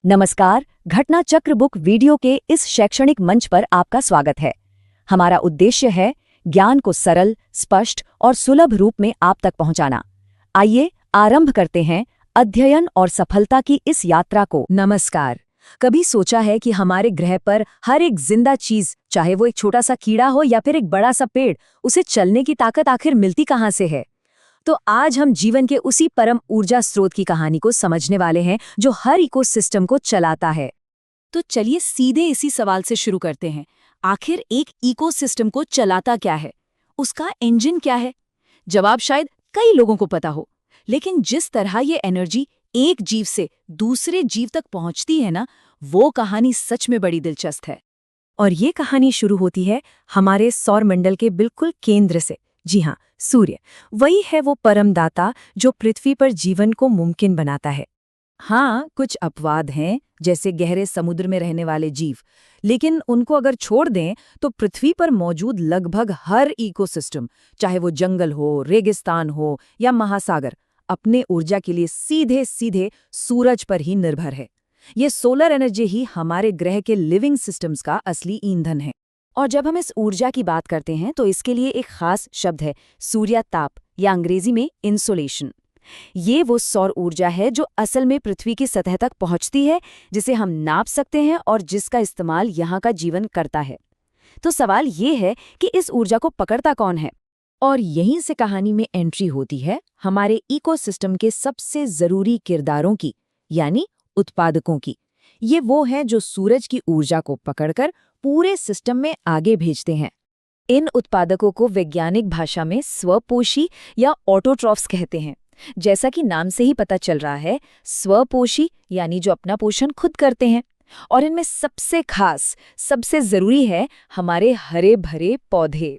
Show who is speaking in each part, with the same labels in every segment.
Speaker 1: नमस्कार, घटना चक्र बुक वीडियो के इस शैक्षणिक मंच पर आपका स्वागत है। हमारा उद्देश्य है ज्ञान को सरल, स्पष्ट और सुलभ रूप में आप तक पहुंचाना। आइए आरंभ करते हैं अध्ययन और सफलता की इस यात्रा को। नमस्कार। कभी सोचा है कि हमारे ग्रह पर हर एक जिंदा चीज, चाहे वो एक छोटा सा कीड़ा हो या फिर एक बड़ा सा पेड़, उसे चलने की ताकत आखिर मिलती कहाँ से है? तो आज हम जीवन के उसी परम ऊर्जा स्रोत की कहानी को समझने वाले हैं जो हर इकोसिस्टम को चलाता है। तो चलिए सीधे इसी सवाल से शुरू करते हैं। आखिर एक इकोसिस्टम को चलाता क्या है? उसका इंजन क्या है? जवाब शायद कई लोगों को पता हो, लेकिन जिस तरह ये एनर्जी एक जीव से दूसरे जीव तक पहुंचती है ना, वो कहानी सच में बड़ी दिलचस्प है। और ये कहानी शुरू होती है हमारे सौरमंडल के बिल्कुल केंद्र से। जी हाँ, सूर्य। वही है वो परमदाता जो पृथ्वी पर जीवन को मुमकिन बनाता है। हाँ, कुछ अपवाद हैं, जैसे गहरे समुद्र में रहने वाले जीव, लेकिन उनको अगर छोड़ दें तो पृथ्वी पर मौजूद लगभग हर इकोसिस्टम, चाहे वो जंगल हो, रेगिस्तान हो या महासागर, अपने ऊर्जा के लिए सीधे सीधे सूरज पर ही निर्भर है। ये सोलर एनर्जी ही हमारे ग्रह के लिविंग सिस्टम्स का असली ईंधन है। और जब हम इस ऊर्जा की बात करते हैं तो इसके लिए एक खास शब्द है, सूर्यताप, या अंग्रेजी में इंसोलेशन। ये वो सौर ऊर्जा है जो असल में पृथ्वी की सतह तक पहुंचती है, जिसे हम नाप सकते हैं और जिसका इस्तेमाल यहाँ का जीवन करता है। तो सवाल ये है कि इस ऊर्जा को पकड़ता कौन है? और यहीं से कहानी में एंट्री होती है हमारे इकोसिस्टम के सबसे जरूरी किरदारों की, यानी उत्पादकों की। ये वो हैं जो सूरज की ऊर्जा को पकड़कर पूरे सिस्टम में आगे भेजते हैं। इन उत्पादकों को वैज्ञानिक भाषा में स्वपोषी या ऑटोट्रॉफ्स कहते हैं। जैसा कि नाम से ही पता चल रहा है, स्वपोषी यानी जो अपना पोषण खुद करते हैं। और इनमें सबसे खास, सबसे जरूरी है हमारे हरे भरे पौधे।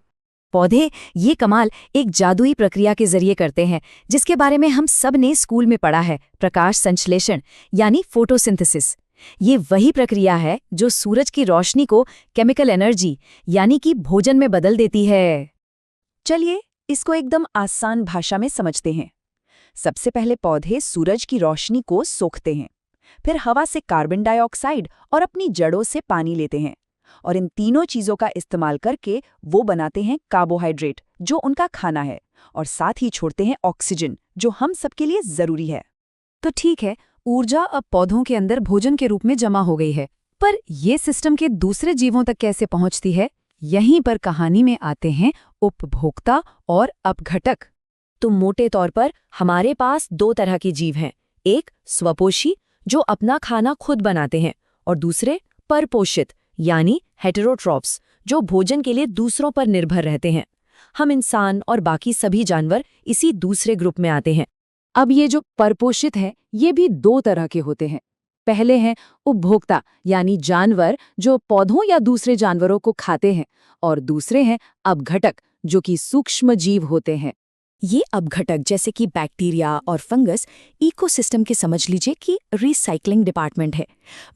Speaker 1: पौधे ये कमाल एक जादुई प्रक्रिया के जरिए करते हैं, जिसके बारे में हम सब ने स्कूल में पढ़ा है, प्रकाश संश्लेषण यानी फोटोसिंथेसिस। ये वही प्रक्रिया है जो सूरज की रोशनी को केमिकल एनर्जी यानी कि भोजन में बदल देती है। चलिए इसको एकदम आसान भाषा में समझते हैं। सबसे पहले पौधे सूरज की रोशनी को सोखते हैं, फिर हवा से कार्बन डाइऑक्साइड और अपनी जड़ों से पानी लेते हैं, और इन तीनों चीजों का इस्तेमाल करके वो बनाते हैं कार्बोहाइड्रेट, जो उनका खाना है, और साथ ही छोड़ते हैं ऑक्सीजन, जो हम सबके लिए जरूरी है। तो ठीक है, ऊर्जा अब पौधों के अंदर भोजन के रूप में जमा हो गई है, पर ये सिस्टम के दूसरे जीवों तक कैसे पहुंचती है? यहीं पर कहानी में आते हैं उपभोक्ता और अपघटक। तो मोटे तौर पर हमारे पास दो तरह के जीव हैं, एक स्वपोषी जो अपना खाना खुद बनाते हैं, और दूसरे परपोषित यानी हेटेरोट्रॉफ्स जो भोजन के लिए दूसरों पर निर्भर रहते हैं। हम इंसान और बाकी सभी जानवर इसी दूसरे ग्रुप में आते हैं। अब ये जो परपोषित है, ये भी दो तरह के होते हैं। पहले हैं उपभोक्ता यानी जानवर जो पौधों या दूसरे जानवरों को खाते हैं, और दूसरे हैं अपघटक जो कि सूक्ष्म जीव होते हैं। ये अपघटक जैसे कि बैक्टीरिया और फंगस इकोसिस्टम के समझ लीजिए कि रिसाइकलिंग डिपार्टमेंट है।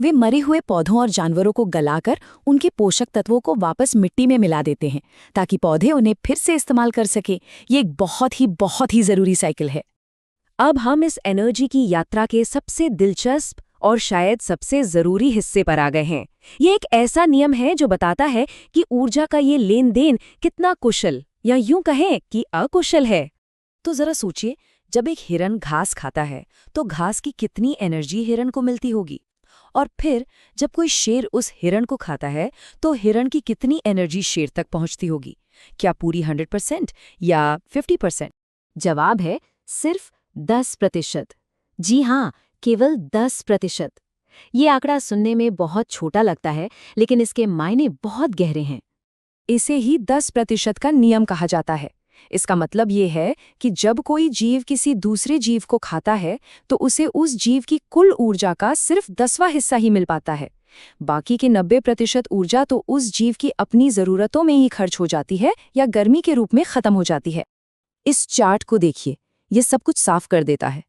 Speaker 1: वे मरे हुए पौधों और जानवरों को गलाकर उनके पोषक तत्वों को वापस मिट्टी में मिला देते हैं ताकि पौधे उन्हें फिर से इस्तेमाल कर सके। ये एक बहुत ही ज़रूरी साइकिल है। अब हम इस एनर्जी की यात्रा के सबसे दिलचस्प और शायद सबसे जरूरी हिस्से पर आ गए हैं। ये एक ऐसा नियम है जो बताता है कि ऊर्जा का ये लेन देन कितना कुशल या यूं कहें कि अकुशल है। तो जरा सोचिए, जब एक हिरन घास खाता है तो घास की कितनी एनर्जी हिरन को मिलती होगी, और फिर जब कोई शेर उस हिरन को खाता है तो हिरन की कितनी एनर्जी शेर तक पहुंचती होगी? क्या पूरी 100% या 50%? जवाब है सिर्फ 10%। जी हाँ, केवल 10%। ये आंकड़ा सुनने में बहुत छोटा लगता है, लेकिन इसके मायने बहुत गहरे हैं। इसे ही 10% का नियम कहा जाता है। इसका मतलब ये है कि जब कोई जीव किसी दूसरे जीव को खाता है तो उसे उस जीव की कुल ऊर्जा का सिर्फ 10वां हिस्सा ही मिल पाता है। बाकी के 90% ऊर्जा तो उस जीव की अपनी ज़रूरतों में ही खर्च हो जाती है या गर्मी के रूप में ख़त्म हो जाती है। इस चार्ट को देखिए, ये सब कुछ साफ कर देता है।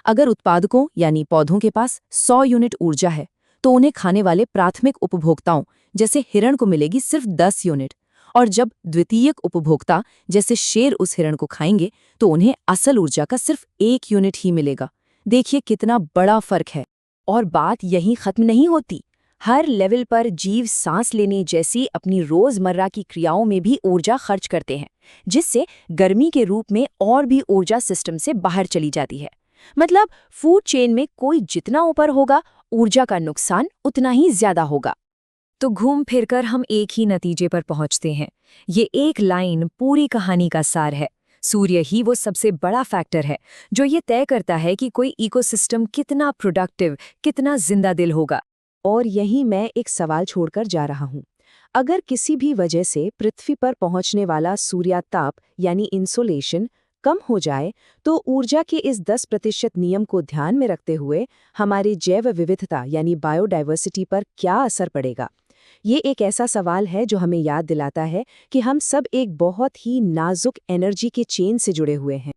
Speaker 1: अगर उत्पादकों यानी पौधों के पास 100 यूनिट ऊर्जा है तो उन्हें खाने वाले प्राथमिक उपभोक्ताओं जैसे हिरण को मिलेगी सिर्फ 10 यूनिट, और जब द्वितीयक उपभोक्ता जैसे शेर उस हिरण को खाएंगे तो उन्हें असल ऊर्जा का सिर्फ 1 यूनिट ही मिलेगा। देखिए कितना बड़ा फर्क है। और बात यहीं खत्म नहीं होती। हर लेवल पर जीव सांस लेने जैसी अपनी रोजमर्रा की क्रियाओं में भी ऊर्जा खर्च करते हैं, जिससे गर्मी के रूप में और भी ऊर्जा सिस्टम से बाहर चली जाती है। मतलब फूड चेन में कोई जितना ऊपर होगा, ऊर्जा का नुकसान उतना ही ज्यादा होगा।
Speaker 2: तो घूम फिरकर हम एक ही नतीजे पर पहुंचते हैं। ये एक लाइन पूरी कहानी का सार है। सूर्य ही वो सबसे बड़ा फैक्टर है जो ये तय करता है कि कोई इकोसिस्टम कितना प्रोडक्टिव, कितना जिंदा दिल होगा।
Speaker 1: और यहीं मैं एक सवाल छोड़कर जा रहा हूँ। अगर किसी भी वजह से पृथ्वी पर पहुंचने वाला सूर्याताप यानी इंसोलेशन कम हो जाए, तो ऊर्जा के इस 10% नियम को ध्यान में रखते हुए हमारी जैव विविधता यानी बायोडाइवर्सिटी पर क्या असर पड़ेगा? ये एक ऐसा सवाल है जो हमें याद दिलाता है कि हम सब एक बहुत ही नाजुक एनर्जी के चेन से जुड़े हुए हैं।